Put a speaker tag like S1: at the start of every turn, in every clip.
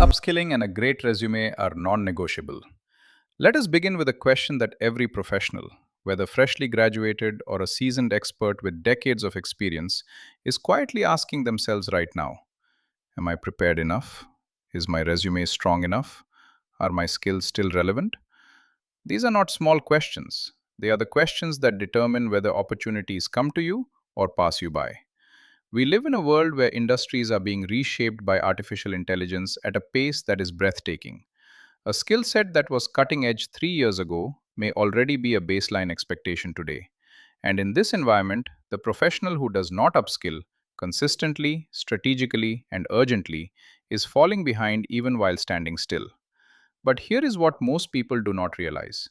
S1: upskilling and a great resume are non-negotiable. Let us begin with a question that every professional, whether freshly graduated or a seasoned expert with decades of experience, is quietly asking themselves right now. Am I prepared enough? Is my resume strong enough? Are my skills still relevant? These are not small questions. They are the questions that determine whether opportunities come to you or pass you by. We live in a world where industries are being reshaped by artificial intelligence at a pace that is breathtaking. A skill set that was cutting edge 3 years ago may already be a baseline expectation today. And in this environment, the professional who does not upskill consistently, strategically, and urgently is falling behind even while standing still. But here is what most people do not realize: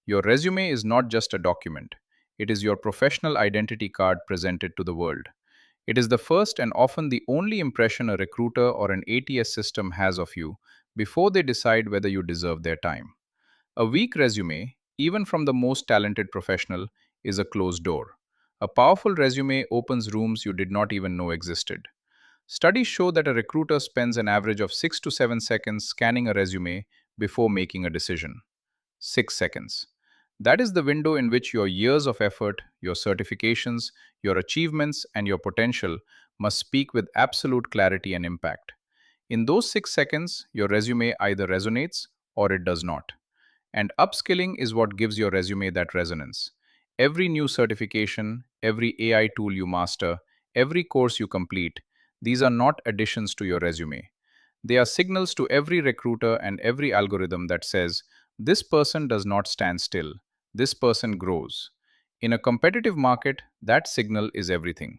S1: your resume is not just a document, it is your professional identity card presented to the world. It is the first and often the only impression a recruiter or an ATS system has of you before they decide whether you deserve their time. A weak resume, even from the most talented professional, is a closed door. A powerful resume opens rooms you did not even know existed. Studies show that a recruiter spends an average of 6 to 7 seconds scanning a resume before making a decision. 6 seconds. That is the window in which your years of effort, your certifications, your achievements, and your potential must speak with absolute clarity and impact. In those 6 seconds, your resume either resonates or it does not. And upskilling is what gives your resume that resonance. Every new certification, every AI tool you master, every course you complete, these are not additions to your resume. They are signals to every recruiter and every algorithm that says, this person does not stand still, this person grows. In a competitive market, that signal is everything.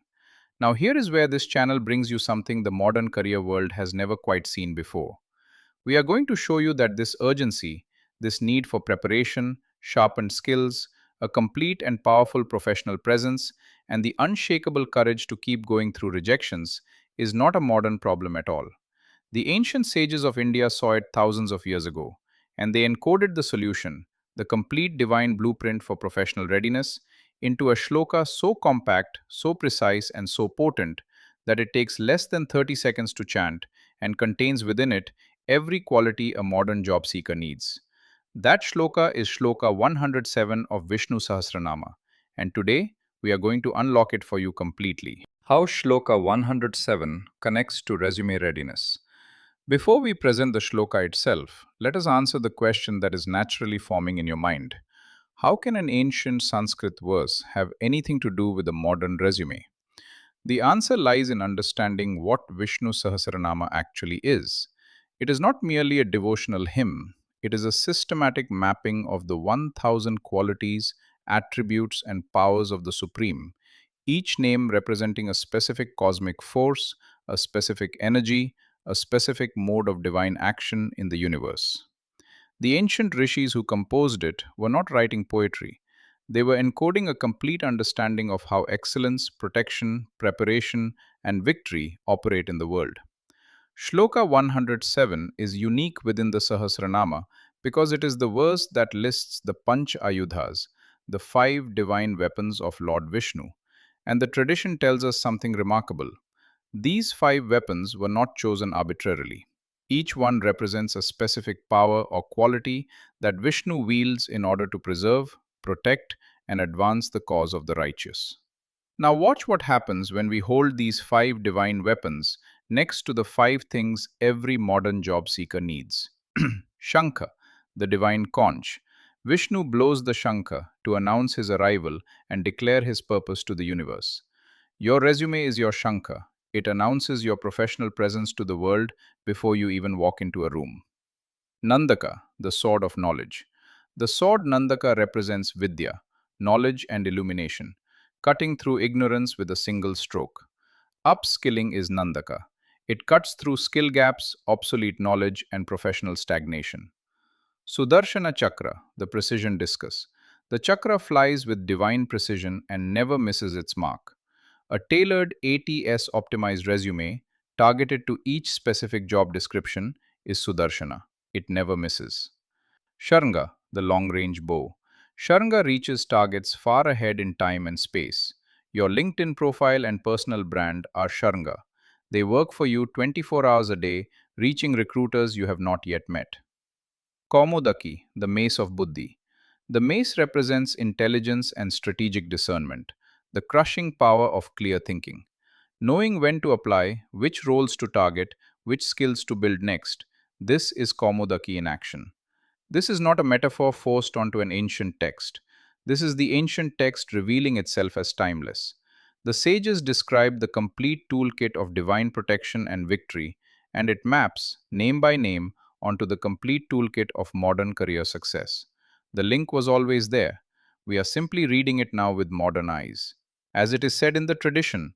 S1: Now, here is where this channel brings you something the modern career world has never quite seen before. We are going to show you that this urgency, this need for preparation, sharpened skills, a complete and powerful professional presence, and the unshakable courage to keep going through rejections is not a modern problem at all. The ancient sages of India saw it thousands of years ago, and they encoded the solution, the complete divine blueprint for professional readiness, into a shloka so compact, so precise, and so potent that it takes less than 30 seconds to chant and contains within it every quality a modern job seeker needs. That shloka is Shloka 107 of Vishnu Sahasranama, and today we are going to unlock it for you completely. How Shloka 107 connects to resume readiness. Before we present the shloka itself, let us answer the question that is naturally forming in your mind. How can an ancient Sanskrit verse have anything to do with a modern resume? The answer lies in understanding what Vishnu Sahasranama actually is. It is not merely a devotional hymn, it is a systematic mapping of the 1000 qualities, attributes, and powers of the Supreme, each name representing a specific cosmic force, a specific energy, a specific mode of divine action in the universe. The ancient rishis who composed it were not writing poetry. They were encoding a complete understanding of how excellence, protection, preparation, and victory operate in the world. Shloka 107 is unique within the Sahasranama because it is the verse that lists the Panch Ayudhas, the five divine weapons of Lord Vishnu. And the tradition tells us something remarkable. These five weapons were not chosen arbitrarily. Each one represents a specific power or quality that Vishnu wields in order to preserve, protect, and advance the cause of the righteous. Now, watch what happens when we hold these five divine weapons next to the five things every modern job seeker needs. Shankha, the divine conch. Vishnu blows the Shankha to announce his arrival and declare his purpose to the universe. Your resume is your Shankha. It announces your professional presence to the world before you even walk into a room. Nandaka, the sword of knowledge. The sword Nandaka represents Vidya, knowledge and illumination, cutting through ignorance with a single stroke. Upskilling is Nandaka. It cuts through skill gaps, obsolete knowledge, and professional stagnation. Sudarshana Chakra, the precision discus. The chakra flies with divine precision and never misses its mark. A tailored ATS optimized resume, targeted to each specific job description, is Sudarshana. It never misses. Sharanga, the long range bow. Sharanga reaches targets far ahead in time and space. Your LinkedIn profile and personal brand are Sharanga. They work for you 24 hours a day, reaching recruiters you have not yet met. Kaumodaki, the mace of Buddhi. The mace represents intelligence and strategic discernment, the crushing power of clear thinking. Knowing when to apply, which roles to target, which skills to build next, this is Kaumodaki in action. This is not a metaphor forced onto an ancient text. This is the ancient text revealing itself as timeless. The sages describe the complete toolkit of divine protection and victory, and it maps, name by name, onto the complete toolkit of modern career success. The link was always there. We are simply reading it now with modern eyes. As it is said in the tradition,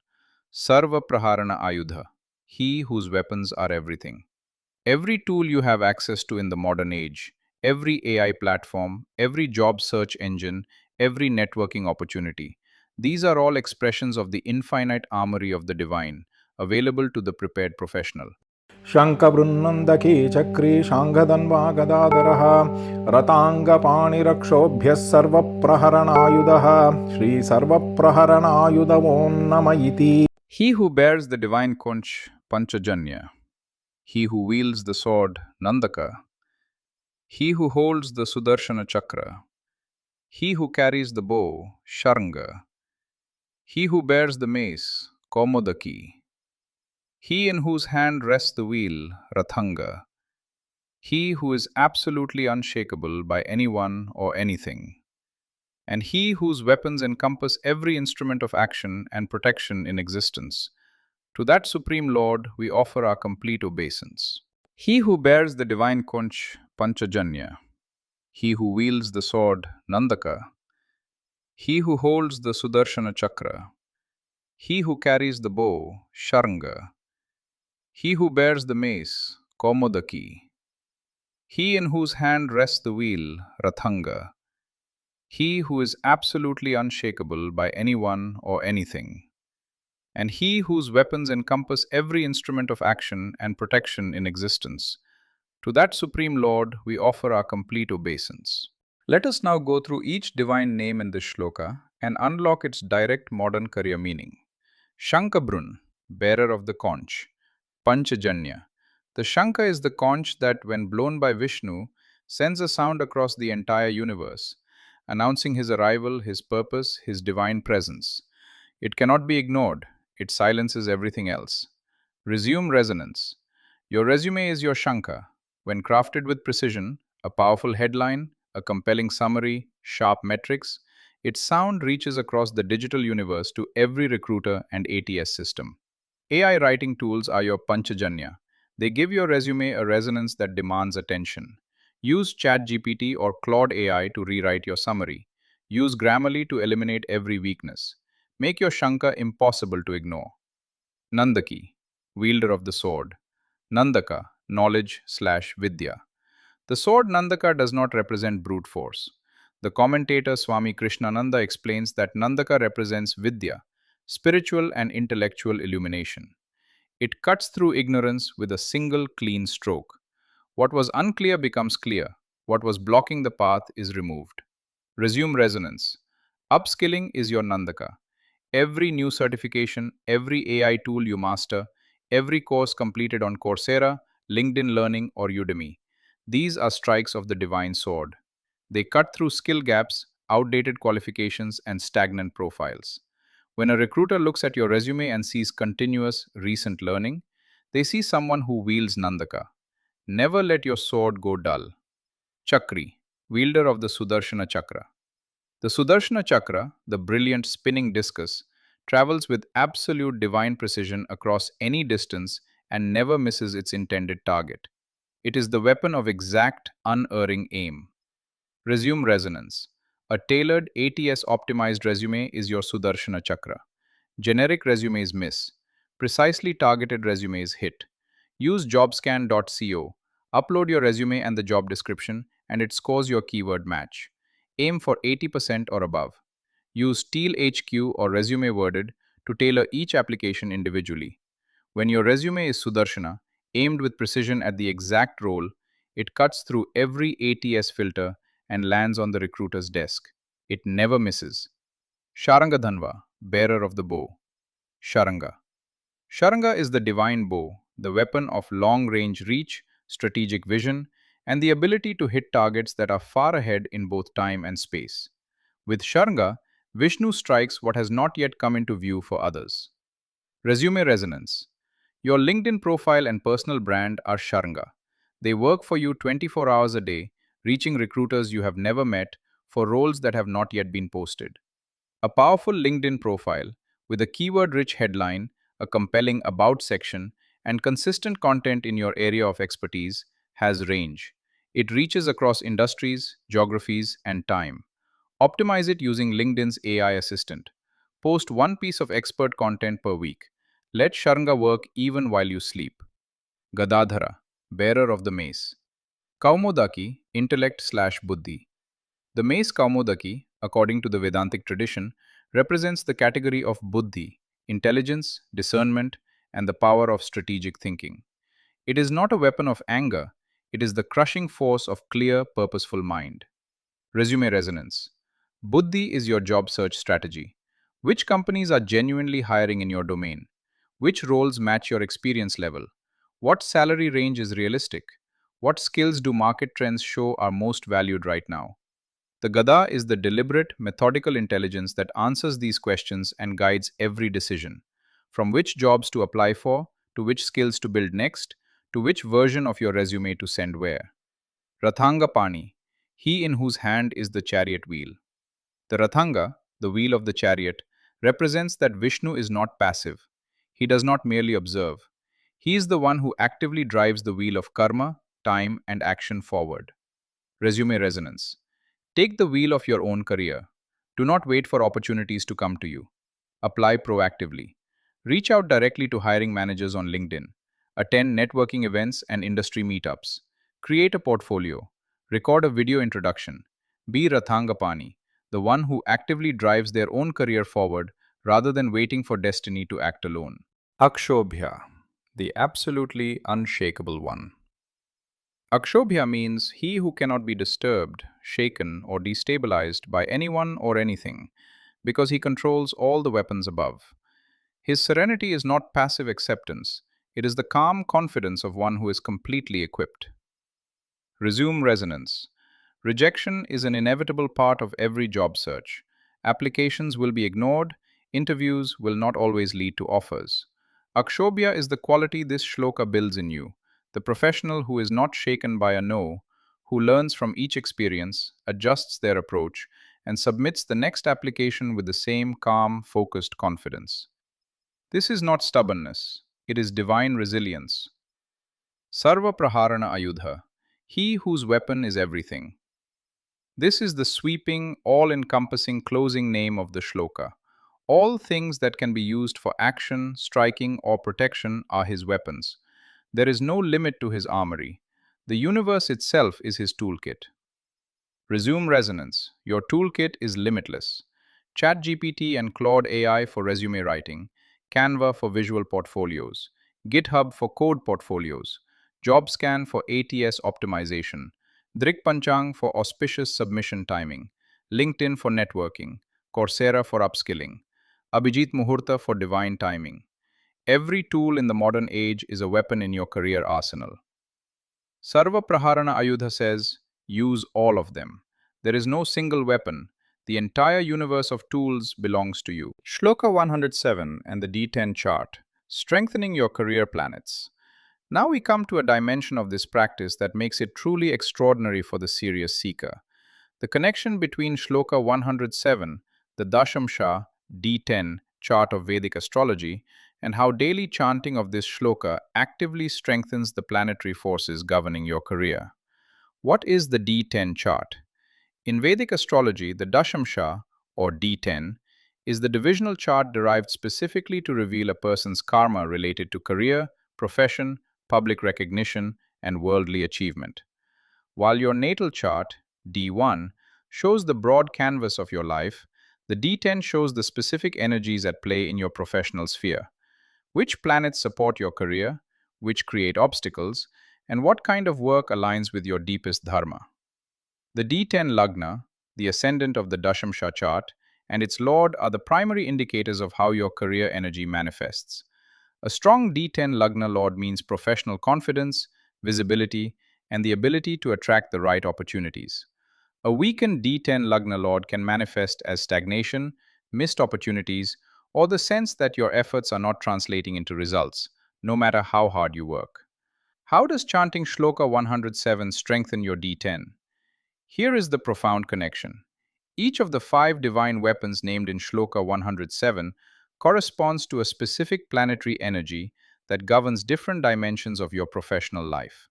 S1: Sarva Praharana Ayudha, he whose weapons are everything. Every tool you have access to in the modern age, every AI platform, every job search engine, every networking opportunity, these are all expressions of the infinite armory of the divine, available to the prepared professional.
S2: Shankhabhrut Nandaki Chakri Shankhadanva Gadadharah Ratangapani Sarva Praharanayudah Shri Sarva Praharanayudavom Namayiti.
S1: He who bears the divine conch, Panchajanya, he who wields the sword, Nandaka, he who holds the Sudarshana Chakra, he who carries the bow, Sharanga, he who bears the mace, Kaumodaki, he in whose hand rests the wheel, Rathanga, he who is absolutely unshakable by anyone or anything, and he whose weapons encompass every instrument of action and protection in existence. To that Supreme Lord we offer our complete obeisance. He who bears the divine conch, Panchajanya, he who wields the sword, Nandaka, he who holds the Sudarshana Chakra, he who carries the bow, Sharanga, he who bears the mace, Kaumodaki, he in whose hand rests the wheel, Rathanga, he who is absolutely unshakable by anyone or anything, and he whose weapons encompass every instrument of action and protection in existence. To that Supreme Lord we offer our complete obeisance. Let us now go through each divine name in this shloka and unlock its direct modern career meaning. Shankhabhrut, bearer of the conch. Panchajanya. The Shankha is the conch that, when blown by Vishnu, sends a sound across the entire universe, announcing his arrival, his purpose, his divine presence. It cannot be ignored, it silences everything else. Resume resonance. Your resume is your Shankha. When crafted with precision, a powerful headline, a compelling summary, sharp metrics, its sound reaches across the digital universe to every recruiter and ATS system. AI writing tools are your Panchajanya. They give your resume a resonance that demands attention. Use ChatGPT or Claude AI to rewrite your summary. Use Grammarly to eliminate every weakness. Make your Shankha impossible to ignore. Nandaki, wielder of the sword. Nandaka, knowledge/Vidya. The sword Nandaka does not represent brute force. The commentator Swami Krishnananda explains that Nandaka represents Vidya, spiritual and intellectual illumination. It cuts through ignorance with a single clean stroke. What was unclear becomes clear. What was blocking the path is removed. Resume resonance. Upskilling is your Nandaka. Every new certification, every AI tool you master, every course completed on Coursera, LinkedIn Learning, or Udemy. These are strikes of the divine sword. They cut through skill gaps, outdated qualifications, and stagnant profiles. When a recruiter looks at your resume and sees continuous, recent learning, they see someone who wields Nandaka. Never let your sword go dull. Chakri, wielder of the Sudarshana Chakra. The Sudarshana Chakra, the brilliant spinning discus, travels with absolute divine precision across any distance and never misses its intended target. It is the weapon of exact, unerring aim. Resume resonance. A tailored, ATS optimized resume is your Sudarshana Chakra. Generic resumes miss. Precisely targeted resumes hit. Use jobscan.co. Upload your resume and the job description, and it scores your keyword match. Aim for 80% or above. Use Teal HQ or Resume Worded to tailor each application individually. When your resume is Sudarshana, aimed with precision at the exact role, it cuts through every ATS filter and lands on the recruiter's desk. It never misses. Sharanga, bearer of the bow. Sharanga. Sharanga is the divine bow, the weapon of long range reach, strategic vision, and the ability to hit targets that are far ahead in both time and space. With Sharanga, Vishnu strikes what has not yet come into view for others. Resume resonance. Your LinkedIn profile and personal brand are Sharanga. They work for you 24 hours a day, reaching recruiters you have never met for roles that have not yet been posted. A powerful LinkedIn profile with a keyword rich headline, a compelling About section, and consistent content in your area of expertise has range. It reaches across industries, geographies, and time. Optimize it using LinkedIn's AI assistant. Post one piece of expert content per week. Let Sharanga work even while you sleep. Gadadhara, bearer of the mace. Kaumodaki, intellect slash buddhi. The mace Kaumodaki, according to the Vedantic tradition, represents the category of buddhi, intelligence, discernment, and the power of strategic thinking. It is not a weapon of anger, it is the crushing force of clear, purposeful mind. Resume resonance. Buddhi is your job search strategy. Which companies are genuinely hiring in your domain? Which roles match your experience level? What salary range is realistic? What skills do market trends show are most valued right now? The Gada is the deliberate, methodical intelligence that answers these questions and guides every decision. From which jobs to apply for, to which skills to build next, to which version of your resume to send where. Rathanga Pani, he in whose hand is the chariot wheel. The Rathanga, the wheel of the chariot, represents that Vishnu is not passive. He does not merely observe. He is the one who actively drives the wheel of karma, time, and action forward. Resume resonance. Take the wheel of your own career. Do not wait for opportunities to come to you. Apply proactively. Reach out directly to hiring managers on LinkedIn. Attend networking events and industry meetups. Create a portfolio. Record a video introduction. Be Rathangapani, the one who actively drives their own career forward rather than waiting for destiny to act alone. Akshobhya, the absolutely unshakable one. Akshobhya means he who cannot be disturbed, shaken, or destabilized by anyone or anything, because he controls all the weapons above. His serenity is not passive acceptance, it is the calm confidence of one who is completely equipped. Resume resonance. Rejection is an inevitable part of every job search. Applications will be ignored, interviews will not always lead to offers. Akshobhya is the quality this shloka builds in you, the professional who is not shaken by a no, who learns from each experience, adjusts their approach, and submits the next application with the same calm, focused confidence. This is not stubbornness, it is divine resilience. Sarva Praharana Ayudha, he whose weapon is everything. This is the sweeping, all encompassing closing name of the shloka. All things that can be used for action, striking, or protection are his weapons. There is no limit to his armory. The universe itself is his toolkit. Resume resonance. Your toolkit is limitless. ChatGPT and Claude AI for resume writing, Canva for visual portfolios, GitHub for code portfolios, JobScan for ATS optimization, Drikpanchang for auspicious submission timing, LinkedIn for networking, Coursera for upskilling, Abhijit Muhurta for divine timing. Every tool in the modern age is a weapon in your career arsenal. Sarva Praharana Ayudha says, use all of them. There is no single weapon. The entire universe of tools belongs to you. Shloka 107 and the D10 chart, strengthening your career planets. Now we come to a dimension of this practice that makes it truly extraordinary for the serious seeker. The connection between Shloka 107, the Dashamsha D10 chart of Vedic astrology, and how daily chanting of this shloka actively strengthens the planetary forces governing your career. What is the D10 chart? In Vedic astrology, the Dashamsha, or D10, is the divisional chart derived specifically to reveal a person's karma related to career, profession, public recognition, and worldly achievement. While your natal chart, D1, shows the broad canvas of your life, the D10 shows the specific energies at play in your professional sphere. Which planets support your career, which create obstacles, and what kind of work aligns with your deepest dharma. The D10 Lagna, the ascendant of the Dashamsha chart, and its lord are the primary indicators of how your career energy manifests. A strong D10 Lagna Lord means professional confidence, visibility, and the ability to attract the right opportunities. A weakened D10 Lagna Lord can manifest as stagnation, missed opportunities, or the sense that your efforts are not translating into results, no matter how hard you work. How does chanting Shloka 107 strengthen your D10? Here is the profound connection. Each of the five divine weapons named in Shloka 107 corresponds to a specific planetary energy that governs different dimensions of your professional life.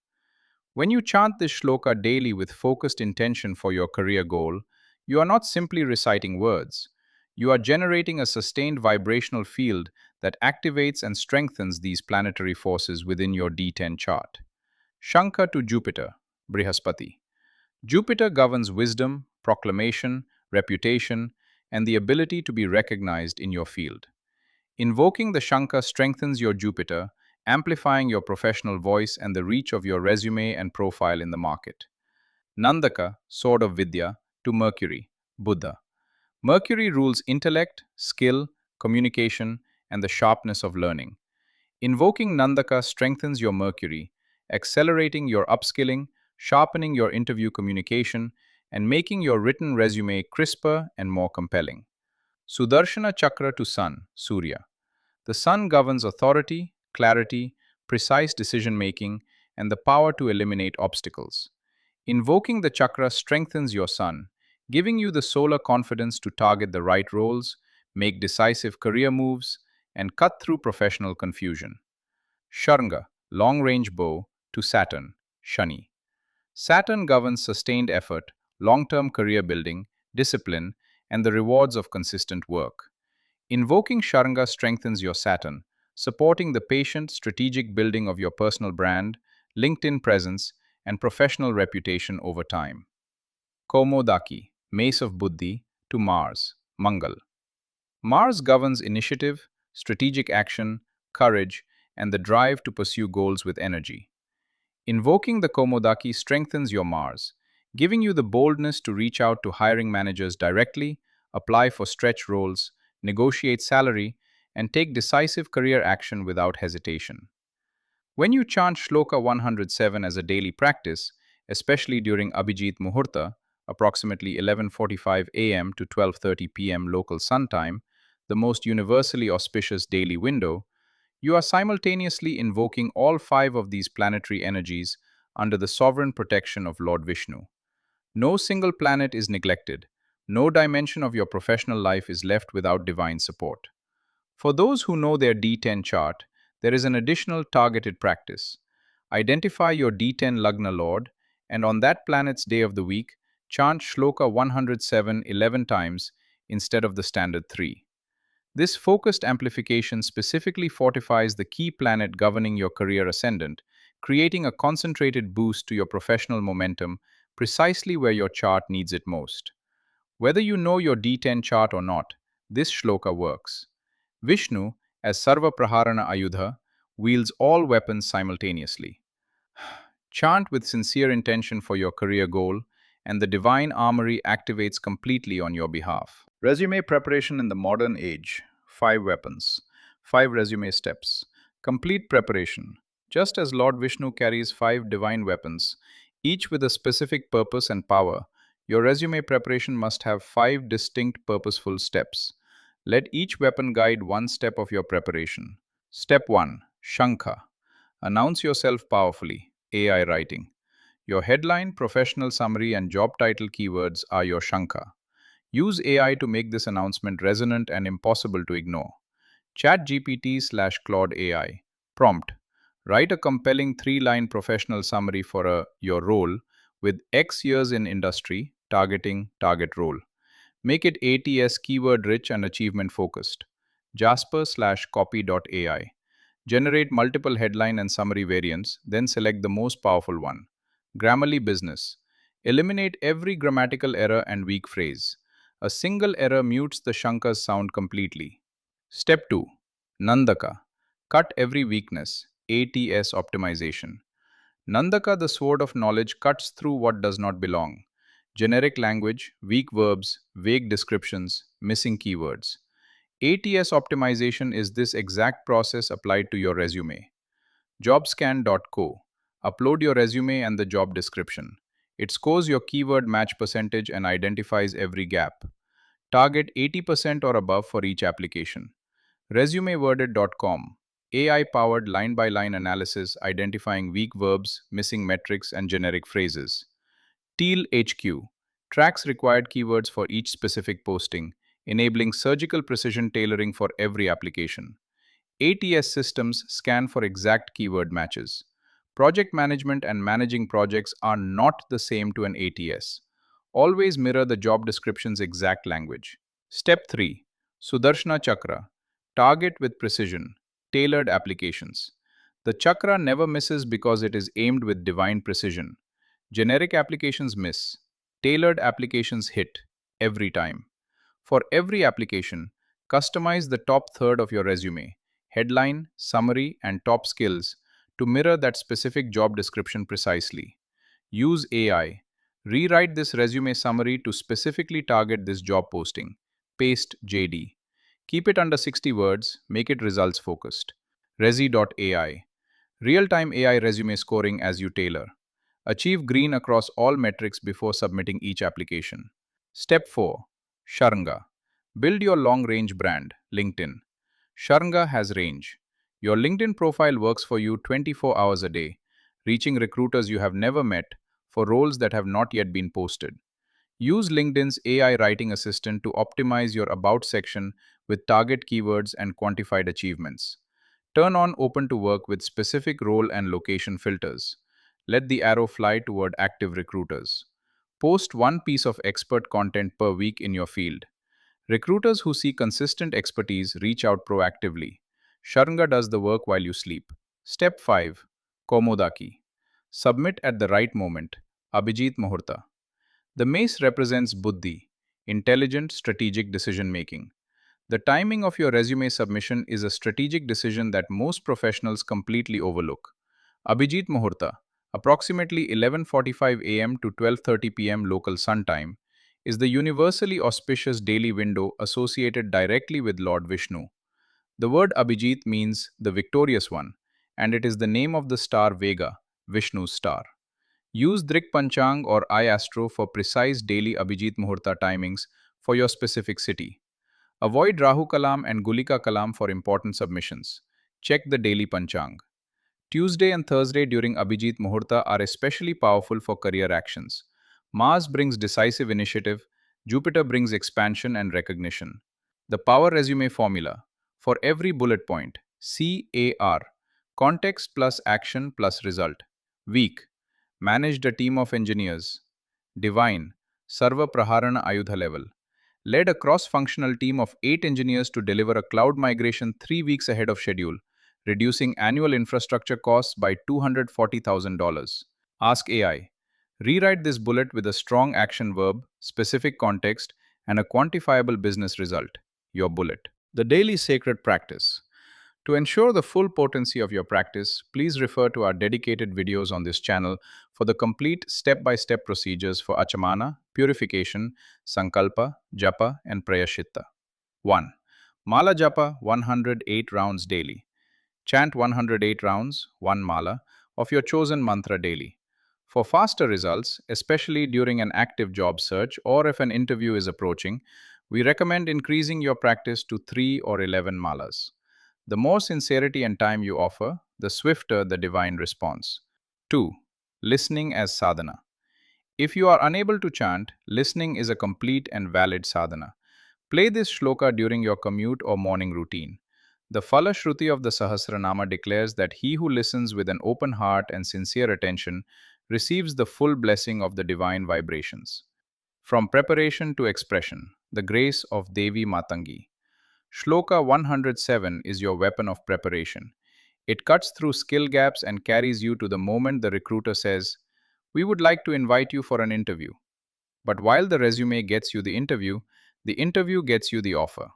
S1: When you chant this shloka daily with focused intention for your career goal, you are not simply reciting words. You are generating a sustained vibrational field that activates and strengthens these planetary forces within your D10 chart. Shankha to Jupiter, Brihaspati. Jupiter governs wisdom, proclamation, reputation, and the ability to be recognized in your field. Invoking the Shankha strengthens your Jupiter, amplifying your professional voice and the reach of your resume and profile in the market. Nandaka, sword of Vidya, to Mercury, Buddha. Mercury rules intellect, skill, communication, and the sharpness of learning. Invoking Nandaka strengthens your Mercury, accelerating your upskilling, sharpening your interview communication, and making your written resume crisper and more compelling. Sudarshana Chakra to Sun, Surya. The sun governs authority, clarity, precise decision making, and the power to eliminate obstacles. Invoking the chakra strengthens your sun, giving you the solar confidence to target the right roles, make decisive career moves, and cut through professional confusion. Sharanga, long range bow, to Saturn, Shani. Saturn governs sustained effort, long term career building, discipline, and the rewards of consistent work. Invoking Sharanga strengthens your Saturn, supporting the patient, strategic building of your personal brand, LinkedIn presence, and professional reputation over time. Komodaki, Mace of Buddhi, to Mars, Mangal. Mars governs initiative, strategic action, courage, and the drive to pursue goals with energy. Invoking the Komodaki strengthens your Mars, giving you the boldness to reach out to hiring managers directly, apply for stretch roles, negotiate salary, and take decisive career action without hesitation. When you chant Shloka 107 as a daily practice, especially during Abhijit Muhurta, approximately 11:45 a.m. to 12:30 p.m. local sun time, the most universally auspicious daily window, you are simultaneously invoking all five of these planetary energies under the sovereign protection of Lord Vishnu. No single planet is neglected. No dimension of your professional life is left without divine support. For those who know their D10 chart, there is an additional targeted practice. Identify your D10 Lagna Lord, and on that planet's day of the week, chant Shloka 107 11 times instead of the standard 3. This focused amplification specifically fortifies the key planet governing your career ascendant, creating a concentrated boost to your professional momentum precisely where your chart needs it most. Whether you know your D10 chart or not, this shloka works. Vishnu, as Sarva Praharana Ayudha, wields all weapons simultaneously. Chant with sincere intention for your career goal, and the divine armory activates completely on your behalf. Resume preparation in the modern age. 5 weapons. 5 resume steps. Complete preparation. Just as Lord Vishnu carries 5 divine weapons, each with a specific purpose and power, your resume preparation must have 5 distinct purposeful steps. Let each weapon guide one step of your preparation. Step 1. Shankha. Announce yourself powerfully. AI writing. Your headline, professional summary, and job title keywords are your Shankha. Use AI to make this announcement resonant and impossible to ignore. ChatGPT/Claude AI. Prompt. Write a compelling 3-line professional summary for your role with X years in industry, targeting, target role. Make it ATS keyword rich and achievement focused. Jasper/copy.ai. Generate multiple headline and summary variants, then select the most powerful one. Grammarly business. Eliminate every grammatical error and weak phrase. A single error mutes the Shanka's sound completely. Step 2. Nandaka. Cut every weakness. ATS optimization. Nandaka, the sword of knowledge, cuts through what does not belong. Generic language, weak verbs, vague descriptions, missing keywords. ATS optimization is this exact process applied to your resume. Jobscan.co. Upload your resume and the job description. It scores your keyword match percentage and identifies every gap. Target 80% or above for each application. ResumeWorded.com. AI powered line by line analysis identifying weak verbs, missing metrics, and generic phrases. Teal HQ tracks required keywords for each specific posting, enabling surgical precision tailoring for every application. ATS systems scan for exact keyword matches. Project management and managing projects are not the same to an ATS. Always mirror the job description's exact language. Step 3. Sudarshana Chakra. Target with precision. Tailored applications. The chakra never misses because it is aimed with divine precision. Generic applications miss. Tailored applications hit every time. For every application, customize the top third of your resume, headline, summary, and top skills to mirror that specific job description precisely. Use AI. Rewrite this resume summary to specifically target this job posting. Paste JD. Keep it under 60 words, make it results focused. Resi.ai. Real time AI resume scoring as you tailor. Achieve green across all metrics before submitting each application. Step 4. Sharanga. Build your long range brand, LinkedIn. Sharanga has range. Your LinkedIn profile works for you 24 hours a day, reaching recruiters you have never met for roles that have not yet been posted. Use LinkedIn's AI writing assistant to optimize your About section with target keywords and quantified achievements. Turn on Open to Work with specific role and location filters. Let the arrow fly toward active recruiters. Post one piece of expert content per week in your field. Recruiters who see consistent expertise reach out proactively. Sharanga does the work while you sleep. Step 5. Komodaki. Submit at the right moment. Abhijit Muhurta. The mace represents buddhi, intelligent, strategic decision making. The timing of your resume submission is a strategic decision that most professionals completely overlook. Abhijit Muhurta, approximately 11:45 a.m. to 12:30 p.m. local sun time, is the universally auspicious daily window associated directly with Lord Vishnu. The word Abhijit means the victorious one, and it is the name of the star Vega, Vishnu's star. Use Drik Panchang or iAstro for precise daily Abhijit Muhurta timings for your specific city. Avoid Rahu Kalam and Gulika Kalam for important submissions. Check the daily Panchang. Tuesday and Thursday during Abhijit Muhurta are especially powerful for career actions. Mars brings decisive initiative, Jupiter brings expansion and recognition. The Power Resume Formula. For every bullet point, CAR. Context plus action plus result. Weak. Managed a team of engineers. Divine. Sarva Praharana Ayudha level. Led a cross-functional team of 8 engineers to deliver a cloud migration 3 weeks ahead of schedule, reducing annual infrastructure costs by $240,000. Ask AI. Rewrite this bullet with a strong action verb, specific context, and a quantifiable business result. Your bullet. The daily sacred practice. To ensure the full potency of your practice, please refer to our dedicated videos on this channel for the complete step-by-step procedures for Achamana, purification, Sankalpa, Japa, and Prayashitta. 1. Mala Japa 108 rounds daily. Chant 108 rounds, 1 mala, of your chosen mantra daily. For faster results, especially during an active job search or if an interview is approaching, we recommend increasing your practice to 3 or 11 malas. The more sincerity and time you offer, the swifter the divine response. 2. Listening as sadhana. If you are unable to chant, listening is a complete and valid sadhana. Play this shloka during your commute or morning routine. The Phala Shruti of the Sahasranama declares that he who listens with an open heart and sincere attention receives the full blessing of the divine vibrations. From preparation to expression, the grace of Devi Matangi. Shloka 107 is your weapon of preparation. It cuts through skill gaps and carries you to the moment the recruiter says, "We would like to invite you for an interview." But while the resume gets you the interview gets you the offer.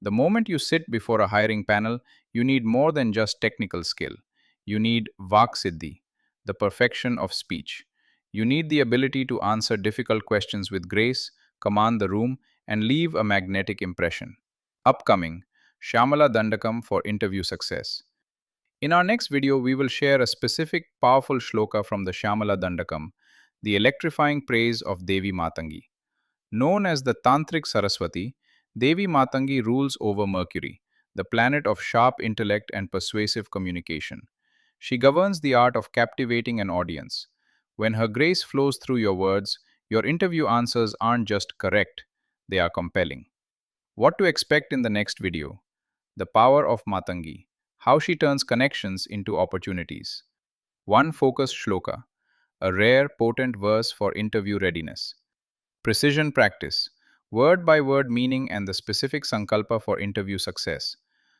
S1: The moment you sit before a hiring panel, you need more than just technical skill. You need Vaksiddhi, the perfection of speech. You need the ability to answer difficult questions with grace, command the room, and leave a magnetic impression. Upcoming Shyamala Dandakam for interview success. In our next video, we will share a specific powerful shloka from the Shyamala Dandakam, the electrifying praise of Devi Matangi. Known as the Tantric Saraswati, Devi Matangi rules over Mercury, the planet of sharp intellect and persuasive communication. She governs the art of captivating an audience. When her grace flows through your words, your interview answers aren't just correct, they are compelling. What to expect in the next video? The power of Matangi, how she turns connections into opportunities. One focused shloka, a rare, potent verse for interview readiness. Precision practice, word by word meaning and the specific sankalpa for interview success.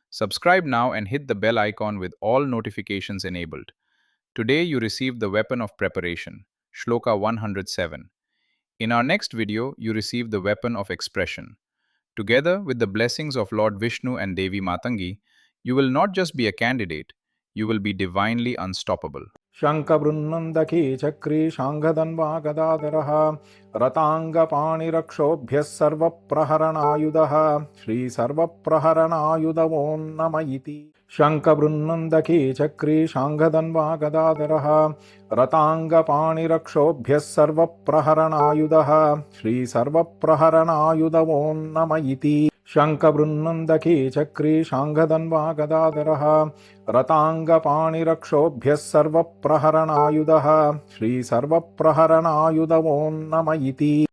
S1: Subscribe now and hit the bell icon with all notifications enabled. Today you receive the weapon of preparation, Shloka 107. In our next video, you receive the weapon of expression. Together with the blessings of Lord Vishnu and Devi Matangi, you will not just be a candidate, you will be divinely unstoppable.
S2: Shankhabhrut Nandaki Chakri Shankhadanvagadadarah Ratangapani Sarvapraharanayudaha Shri Sarvapraharanayudavo Namayiti Shankhabhrut Nandaki Chakri Shankhadanvagadadarah Ratangapani Sarvapraharanayudaha Shri Sarvapraharanayudavo Namayiti Shankhabhrut Nandaki Chakri Shankhadanvagadadarah रताङ्गपाणिरक्षोभ्यः सर्वप्रहरणायुधः श्रीसर्वप्रहरणायुधवो नम इति